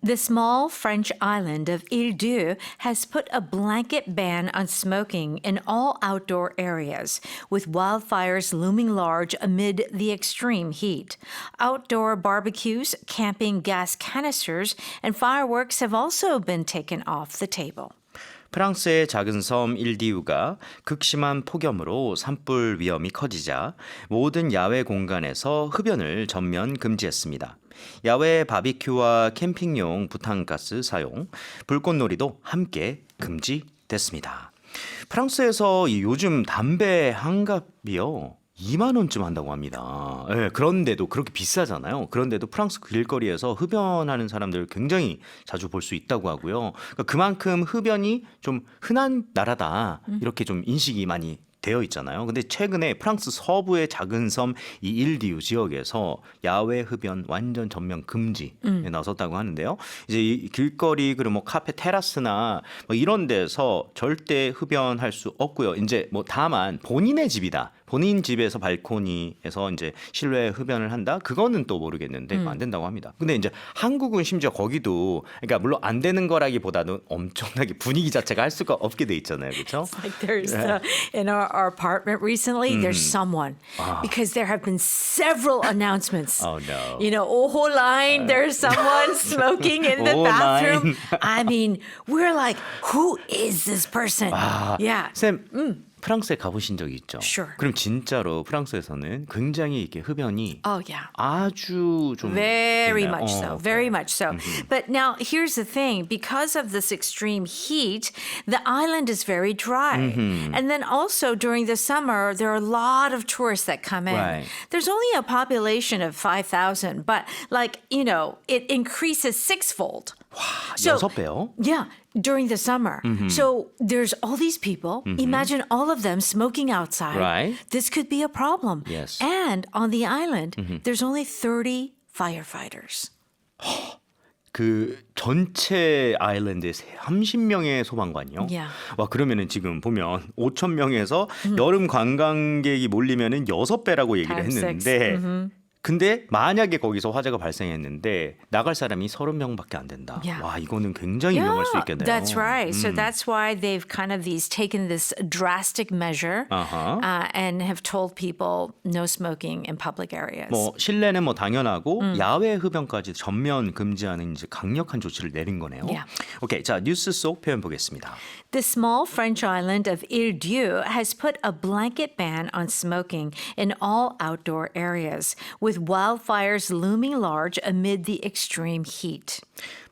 The small French island of Île-d'Yeu has put a blanket ban on smoking in all outdoor areas, with wildfires looming large amid the extreme heat. Outdoor barbecues, camping gas canisters, and fireworks have also been taken off the table. 프랑스의 작은 섬 일디우가 극심한 폭염으로 산불 위험이 커지자 모든 야외 공간에서 흡연을 전면 금지했습니다. 야외 바비큐와 캠핑용 부탄가스 사용, 불꽃놀이도 함께 금지됐습니다. 프랑스에서 이 요즘 담배 한 갑이요. 2만 원쯤 한다고 합니다. 네, 그런데도 그렇게 비싸잖아요. 그런데도 프랑스 길거리에서 흡연하는 사람들 굉장히 자주 볼 수 있다고 하고요. 그러니까 그만큼 흡연이 좀 흔한 나라다. 이렇게 좀 인식이 많이 되어 있잖아요. 근데 최근에 프랑스 서부의 작은 섬 이 일디유 지역에서 야외 흡연 완전 전면 금지에 나섰다고 하는데요. 이제 이 길거리 그리고 뭐 카페 테라스나 뭐 이런 데서 절대 흡연할 수 없고요. 이제 뭐 다만 본인의 집이다. 본인 집에서 발코니에서 이제 실외 흡연을 한다? 그거는 또 모르겠는데 안 된다고 합니다. 근데 이제 한국은 심지어 거기도 그러니까 물론 안 되는 거라기보다는 엄청나게 분위기 자체가 할 수가 없게 돼 있잖아요. 그렇죠? Like there's in our apartment recently, there's someone because there have been several announcements. Oh no. You know, oh whole line, there's someone smoking in the Oh, bathroom. line. I mean, we're like, who is this person? Yeah. 쌤, 프랑스에 가보신 적이 있죠? Sure. 그럼 진짜로 프랑스에서는 굉장히 이렇게 흡연이 Oh yeah. 아주 좀 Very 있나요? much so. okay. Very much so. But now here's the thing. Because of this extreme heat, the island is very dry. And then also during the summer, there are a lot of tourists that come in. Right. There's only a population of 5,000, but like, you know, it increases sixfold. So- 6배요? Yeah, during the summer. So there's all these people. Imagine all of them smoking outside. Right. This could be a problem. Yes. And on the island, there's only 30 firefighters. 그 전체 아일랜드에 30명의 소방관이요? Yeah. 와 그러면은 지금 보면 5천 명에서 여름 관광객이 몰리면은 6배라고 얘기를 Times six. 했는데 근데 만약에 거기서 화재가 발생했는데 나갈 사람이 30명밖에 안 된다. Yeah. 와 이거는 굉장히 위험할 수 있겠네요. That's right. So that's why they've kind of taken this drastic measure and have told people no smoking in public areas. 뭐 실내는 뭐 당연하고 야외 흡연까지 전면 금지하는 이제 강력한 조치를 내린 거네요. Yeah. 오케이, 자 뉴스 속 표현 보겠습니다. The small French island of Île-d'Yeu has put a blanket ban on smoking in all outdoor areas, with wildfires looming large amid the extreme heat.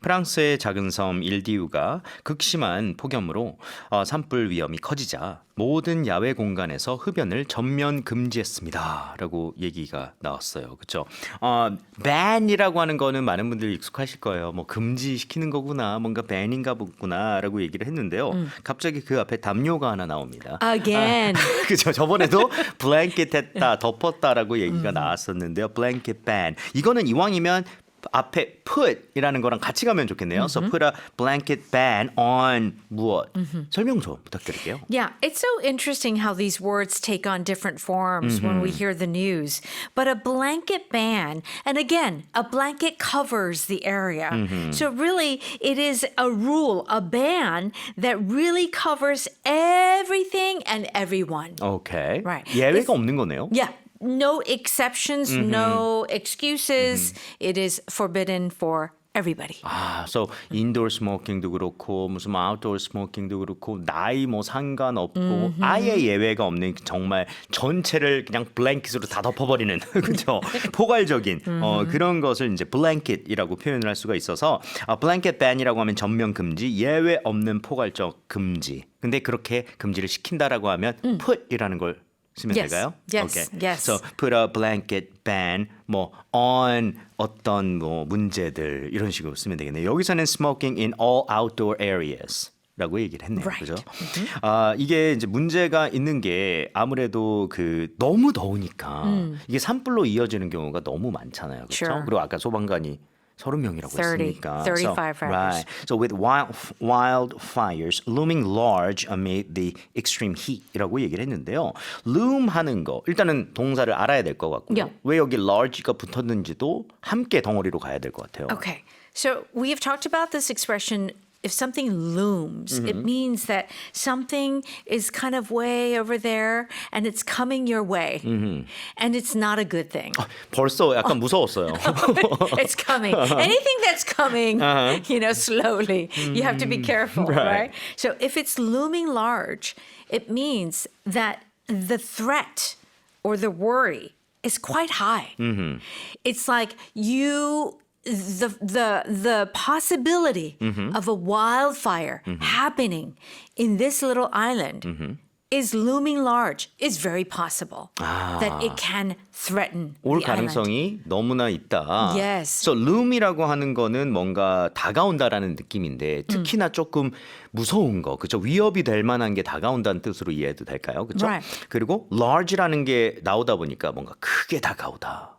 프랑스의 작은 섬 일디우가 극심한 폭염으로 산불 위험이 커지자 모든 야외 공간에서 흡연을 전면 금지했습니다라고 얘기가 나왔어요. 그렇죠? ban이라고 하는 거는 많은 분들이 익숙하실 거예요. 뭐 금지시키는 거구나, 뭔가 ban인가 보구나라고 얘기를 했는데요. 갑자기 그 앞에 담요가 하나 나옵니다. Again. 그죠? 저번에도 blanket 했다, 덮었다라고 얘기가 나왔었는데요. blanket ban. 이거는 이왕이면 앞에 put이라는 거랑 같이 가면 좋겠네요. So put a blanket ban on 무엇? 설명 좀 부탁드릴게요. Yeah, it's so interesting how these words take on different forms when we hear the news. But a blanket ban, and again, a blanket covers the area. So really, it is a rule, a ban that really covers everything and everyone. 오케이. Right. 예외가 없는 거네요. Yeah. No exceptions, no excuses. It is forbidden for everybody. so indoor smoking도 그렇고 무슨 뭐 outdoor smoking도 그렇고 나이 뭐 상관없고 아예 예외가 없는 정말 전체를 그냥 블랭킷으로 다 덮어버리는 그렇죠 포괄적인 그런 것을 이제 blanket이라고 표현을 할 수가 있어서 blanket ban이라고 하면 전면 금지 예외 없는 포괄적 금지. 근데 그렇게 금지를 시킨다라고 하면 put이라는 걸 쓰면 Yes. 될까요? Yes. Okay. Yes. So put a blanket ban 뭐 on 어떤 뭐 문제들 이런 식으로 쓰면 되겠네요. 여기서는 smoking in all outdoor areas. 라고 얘기를 했네요. Right. 그죠? 이게 이제 문제가 있는 게 아무래도 그 너무 더우니까 이게 산불로 이어지는 경우가 너무 많잖아요. 그렇죠? Sure. 그리고 아까 소방관이 30명이라고 30, 했으니까. 35 fires. Right. So with wildfires looming large amid the extreme heat이라고 얘기를 했는데요. loom 하는 거 일단은 동사를 알아야 될 것 같고요. Yeah. 왜 여기 large가 붙었는지도 함께 덩어리로 가야 될 것 같아요. Okay. So we have talked about this expression. If something looms, it means that something is kind of way over there and it's coming your way. And it's not a good thing. 벌써 약간 무서웠어요. It's coming. Anything that's coming, slowly, you have to be careful, Right. right? So if it's looming large, it means that the threat or the worry is quite high. It's like the possibility of a wildfire happening in this little island is looming large. Is very possible that it can threaten 올 the island. 가능성이 너무나 있다. Yes. So loom이라고 하는 거는 뭔가 다가온다라는 느낌인데 특히나 조금 무서운 거, 그렇죠? 위협이 될 만한 게 다가온다는 뜻으로 이해해도 될까요? 그렇죠? Right. 그리고 large라는 게 나오다 보니까 뭔가 크게 다가오다.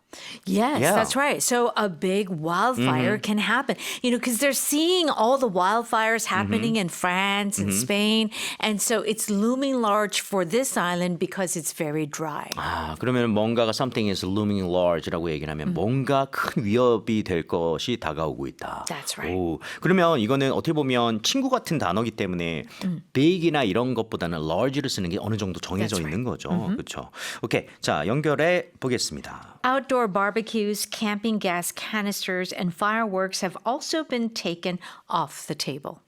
Yes, Yeah. that's right. So a big wildfire can happen, because they're seeing all the wildfires happening in France and Spain. And so it's looming large for this island because it's very dry. 아, 그러면 뭔가가 something is looming large라고 얘기를 하면 뭔가 큰 위협이 될 것이 다가오고 있다. That's right. 오, 그러면 이거는 어떻게 보면 친구 같은 단어기 때문에 big이나 이런 것보다는 large를 쓰는 게 어느 정도 정해져 That's right. 있는 거죠. 그렇죠. 오케이. 자, 연결해 보겠습니다. Outdoor barbecues, camping gas canisters, and fireworks have also been taken off the table.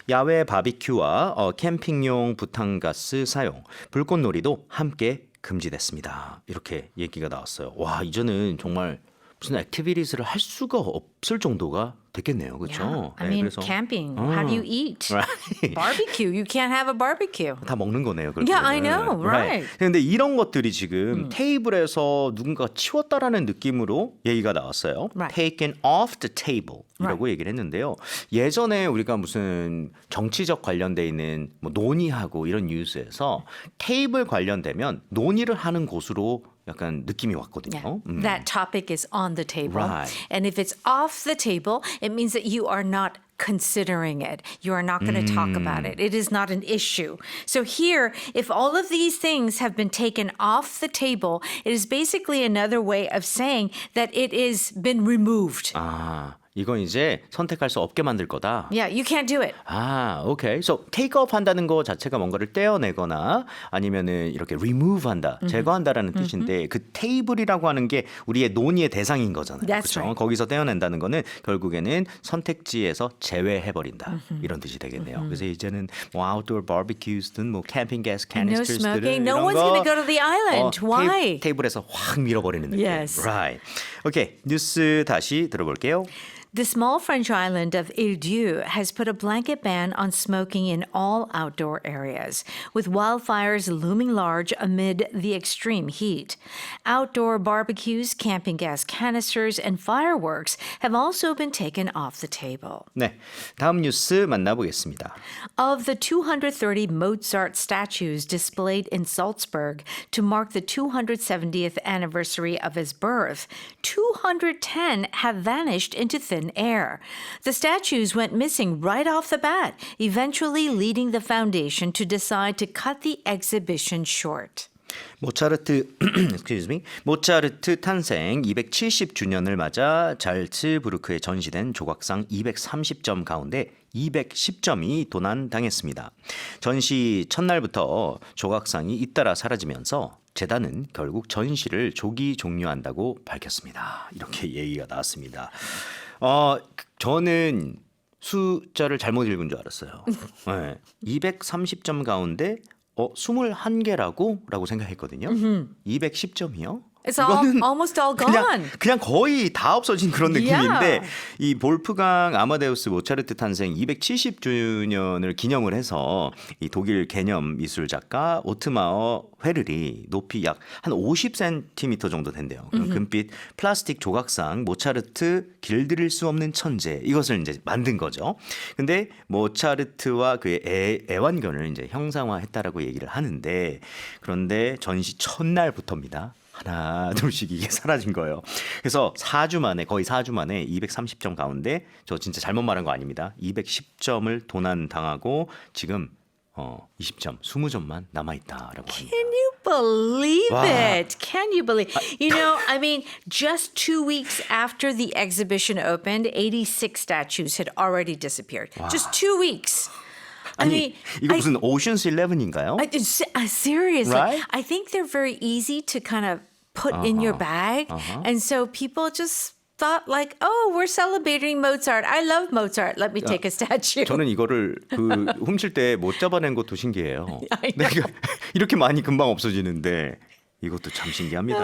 야외 바비큐와 캠핑용 부탄가스 사용, 불꽃놀이도 함께 금지됐습니다. 이렇게 얘기가 나왔어요. 와, 이제는 정말 무슨 액티비티스를 할 수가 없을 정도가 됐겠네요. 그렇죠? I mean, camping. How do you eat? Right. Barbecue. You can't have a barbecue. 다 먹는 거네요. Yeah, I know, right. 근데 이런 것들이 지금 테이블에서 누군가 치웠다라는 느낌으로 얘기가 나왔어요. Right. Taken off the table이라고 얘기를 했는데요. 예전에 우리가 무슨 정치적 관련돼 있는 뭐 논의하고 이런 뉴스에서 테이블 관련되면 논의를 하는 곳으로 약간 느낌이 왔거든요. That topic is on the table. Right. And if it's off the table, it means that you are not considering it. You are not going to talk about it. It is not an issue. So here, if all of these things have been taken off the table, it is basically another way of saying that it is been removed. 아, 이건 이제 선택할 수 없게 만들 거다. Yeah, you can't do it. 아, 오케이. So take off 한다는 거 자체가 뭔가를 떼어내거나 아니면은 이렇게 remove 한다, 제거한다라는 뜻인데 그 테이블이라고 하는 게 우리의 논의의 대상인 거잖아요. That's 그렇죠? right. 거기서 떼어낸다는 거는 결국에는 선택지에서 제외해버린다. 이런 뜻이 되겠네요. 그래서 이제는 뭐 outdoor barbecues든 뭐 camping gas No canisters든 smoking. No 이런 one's 거 going to go to the island. Why? 테이블에서 확 밀어버리는 느낌. Yes. Right. 오케이. 뉴스 다시 들어볼게요. The small French island of Île-d'Yeu has put a blanket ban on smoking in all outdoor areas, with wildfires looming large amid the extreme heat. Outdoor barbecues, camping gas canisters, and fireworks have also been taken off the table. 네. 다음 뉴스 만나보겠습니다. Of the 230 Mozart statues displayed in Salzburg to mark the 270th anniversary of his birth, 210 have vanished into thin air. The statues went missing right off the bat, eventually leading the foundation to decide to cut the exhibition short. 모차르트 excuse me. 모차르트 탄생 270주년을 맞아 잘츠부르크에 전시된 조각상 230점 가운데 210점이 도난당했습니다. 전시 첫날부터 조각상이 잇따라 사라지면서 재단은 결국 전시를 조기 종료한다고 밝혔습니다. 이렇게 얘기가 나왔습니다. 저는 숫자를 잘못 읽은 줄 알았어요. 네, 230점 가운데 21개라고 생각했거든요. 210점이요? It's almost all gone. 그냥 거의 다 없어진 그런 느낌인데 Yeah. 이 볼프강 아마데우스 모차르트 탄생 270주년을 기념을 해서 이 독일 개념 미술 작가 오트마어 회를이 높이 약 한 50cm 정도 된대요. 금빛 플라스틱 조각상 모차르트 길들일 수 없는 천재 이것을 이제 만든 거죠. 근데 모차르트와 그의 애완견을 이제 형상화했다라고 얘기를 하는데 그런데 전시 첫날부터입니다. 하나 둘씩 이게 사라진 거예요. 그래서 4주 만에 거의 4주 만에 230점 가운데 저 진짜 잘못 말한 거 아닙니다. 210점을 도난 당하고 지금 20점, 20점만 남아 있다라고 합니다. Can you believe Wow. it? Can you believe? You know, I mean, just 2 weeks after the exhibition opened, 86 statues had already disappeared. Just 2 weeks. I 아니 mean, 이거 무슨 오션스 11인가요? seriously, Right? I think they're very easy to kind of put in your bag, and so people just thought like, oh, we're celebrating Mozart. I love Mozart. Let me take a statue. 저는 이거를 그 훔칠 때 못 잡아낸 것도 신기해요. I know. 내가 이렇게 많이 금방 없어지는데 이것도 참 신기합니다.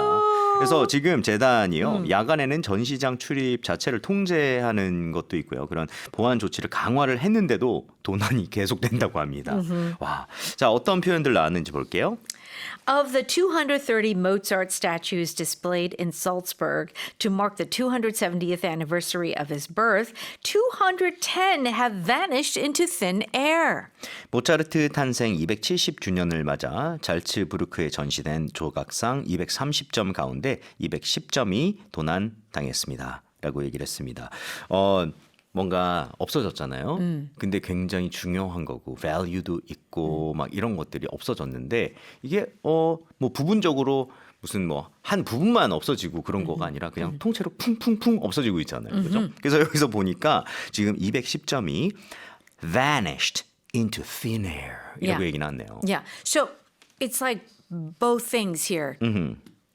그래서 지금 재단이요. 야간에는 전시장 출입 자체를 통제하는 것도 있고요. 그런 보안 조치를 강화를 했는데도 도난이 계속된다고 합니다. 와, 자 어떤 표현들 나왔는지 볼게요. Of the 230 Mozart statues displayed in Salzburg to mark the 270th anniversary of his birth, 210 have vanished into thin air. 모차르트 탄생 270주년을 맞아 잘츠부르크에 전시된 조각상 230점 가운데 210점이 도난 당했습니다. 라고 얘기를 했습니다. 뭔가 없어졌잖아요. 근데 굉장히 중요한 거고 value도 있고 막 이런 것들이 없어졌는데 이게 뭐 부분적으로 무슨 뭐 한 부분만 없어지고 그런 거가 아니라 그냥 통째로 풍풍풍 없어지고 있잖아요. 그렇죠? 그래서 여기서 보니까 지금 210점이 vanished into thin air 이라고 Yeah. 얘기 나왔네요. Yeah. So it's like both things here.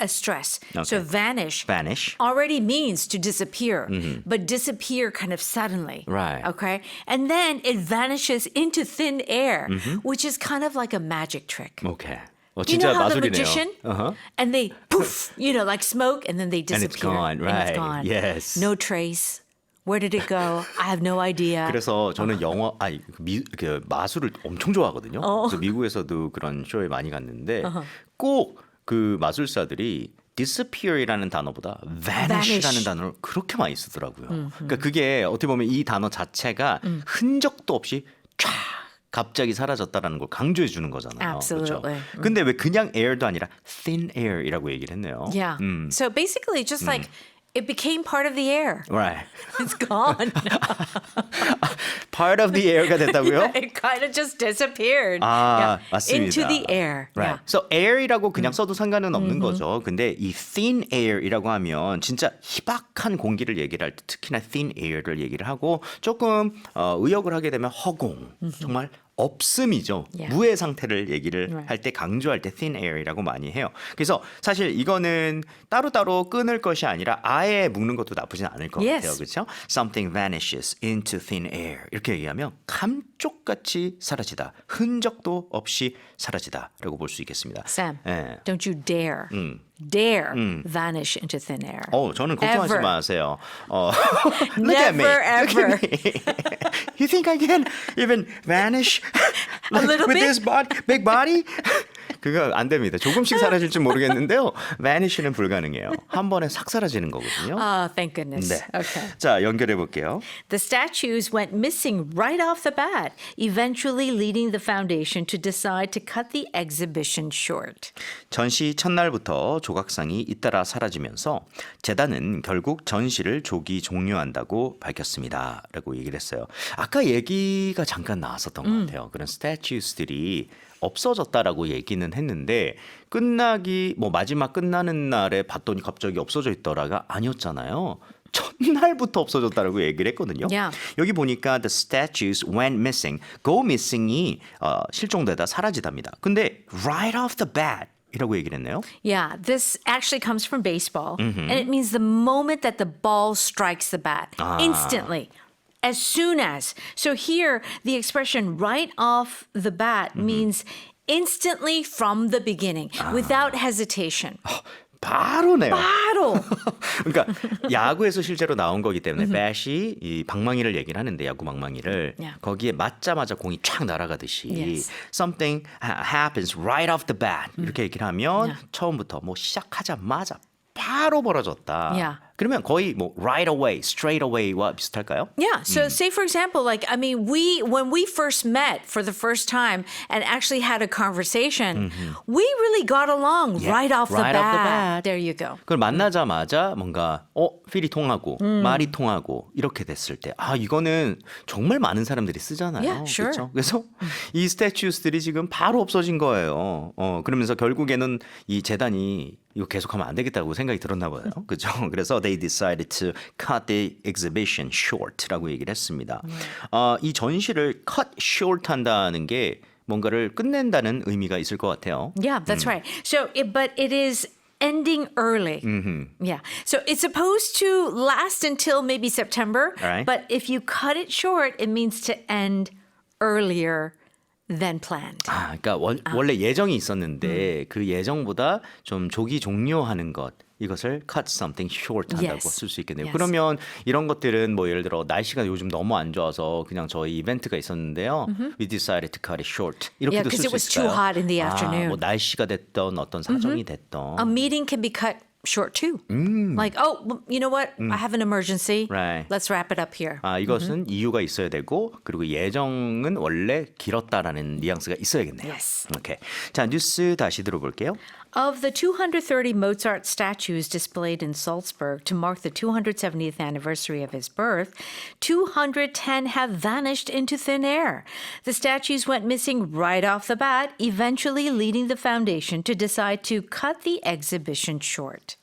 A stress. So Okay. vanish vanish. already means to disappear, but disappear kind of suddenly. Right. Okay. And then it vanishes into thin air, which is kind of like a magic trick. 오케이. You 진짜 know how the 마술이네요. magician, and they poof, like smoke, and then they And it's disappear. gone, And right. it's gone. Yes. No trace. Where did it go? I have no idea. 그래서 저는 그 마술을 엄청 좋아하거든요. 그래서 미국에서도 그런 쇼에 많이 갔는데 꼭 그 마술사들이 disappear이라는 단어보다 vanish라는 단어를 그렇게 많이 쓰더라고요. 그러니까 그게 어떻게 보면 이 단어 자체가 흔적도 없이 쫙 갑자기 사라졌다라는 걸 강조해 주는 거잖아요. Absolutely. 그렇죠? 근데 왜 그냥 air도 아니라 thin air이라고 얘기를 했네요. Yeah. So basically, just like it became part of the air. Right. It's gone. Part of the air가 됐다고요? It kind of just disappeared. 아, Yeah. 맞습니다. Into the air. Right. Yeah. So air이라고 그냥 써도 상관은 없는 거죠. 근데 이 thin air이라고 하면 진짜 희박한 공기를 얘기를 할 때 특히나 thin air를 얘기를 하고 조금 의역을 하게 되면 허공, 정말 없음이죠. Yeah. 무의 상태를 얘기를 Right. 할 때 강조할 때 thin air이라고 많이 해요. 그래서 사실 이거는 따로따로 끊을 것이 아니라 아예 묶는 것도 나쁘진 않을 것 Yes. 같아요. 그렇죠? Something vanishes into thin air. 이렇게 얘기하면 감쪽같이 사라지다. 흔적도 없이 사라지다라고 볼 수 있겠습니다. Sam, 예. don't you dare, dare vanish into thin air. 저는 걱정하지 Ever. 마세요. Look at me. Never, Look ever. at me. You think I can even vanish little with bit? this big body? 그거 안 됩니다. 조금씩 사라질지 모르겠는데요. vanish는 불가능해요. 한 번에 싹 사라지는 거거든요. Oh, thank goodness. 네. Okay. 자, 연결해 볼게요. The statues went missing right off the bat, eventually leading the foundation to decide to cut the exhibition short. 전시 첫날부터 조각상이 잇따라 사라지면서 재단은 결국 전시를 조기 종료한다고 밝혔습니다. 라고 얘기를 했어요. 아까 얘기가 잠깐 나왔었던 것 같아요. 그런 스태츄스들이 없어졌다라고 얘기는 했는데 끝나기 마지막 끝나는 날에 봤더니 갑자기 없어져 있더라가 아니었잖아요. 첫날부터 없어졌다라고 얘기를 했거든요. Yeah. 여기 보니까 the statues went missing, go missing이 실종되다 사라지답니다. 근데 right off the bat 이라고 얘기를 했네요. Yeah, this actually comes from baseball, and it means the moment that the ball strikes the bat, instantly. As soon as. So here, the expression right off the bat means instantly from the beginning, without hesitation. 바로네요. 바로. 그러니까 야구에서 실제로 나온 거기 때문에 bat이 이 방망이를 얘기를 하는데 야구 방망이를 Yeah. 거기에 맞자마자 공이 촥 날아가듯이 Yes. something happens right off the bat 이렇게 얘기를 하면 Yeah. 처음부터 시작하자마자 바로 벌어졌다. Yeah. 그러면 거의 뭐 right away, straight away와 비슷할까요? Yeah. So say for example, like I mean, when we first met for the first time and actually had a conversation, we really got along right off the right off the bat. bat. There you go. 그걸 만나자마자 뭔가 필이 통하고 말이 통하고 이렇게 됐을 때 이거는 정말 많은 사람들이 쓰잖아요. Yeah, sure. 그렇죠? 그래서 이 스태츄스들이 지금 바로 없어진 거예요. 그러면서 결국에는 이 재단이 이거 계속하면 안 되겠다고 생각이 들었나 봐요. 그렇죠? 그래서 they decided to cut the exhibition short라고 얘기를 했습니다. 이 전시를 cut short 한다는 게 뭔가를 끝낸다는 의미가 있을 것 같아요. Yeah, that's right. So, but it is ending early. Yeah. So it's supposed to last until maybe September. All right. But if you cut it short, it means to end earlier than planned. 그러니까 원래 예정이 있었는데 그 예정보다 좀 조기 종료하는 것 이것을 cut something short 한다고 Yes. 쓸 수 있겠네요. Yes. 그러면 이런 것들은 뭐 예를 들어 날씨가 요즘 너무 안 좋아서 그냥 저희 이벤트가 있었는데요. We decided to cut it short. Yeah, 이렇게도 'cause 쓸 it 수 was too 있을까요? hot in the afternoon. 뭐 날씨가 됐던 어떤 사정이 됐던. A meeting can be cut short too. Like, well, you know what? I have an emergency. Right. Let's wrap it up here. 이것은 이유가 있어야 되고 그리고 예정은 원래 길었다라는 뉘앙스가 있어야겠네요. Yes. 오케이. 자, 뉴스 다시 들어볼게요. Of the 230 Mozart statues displayed in Salzburg to mark the 270th anniversary of his birth, 210 have vanished into thin air. The statues went missing right off the bat, eventually leading the foundation to decide to cut the exhibition short.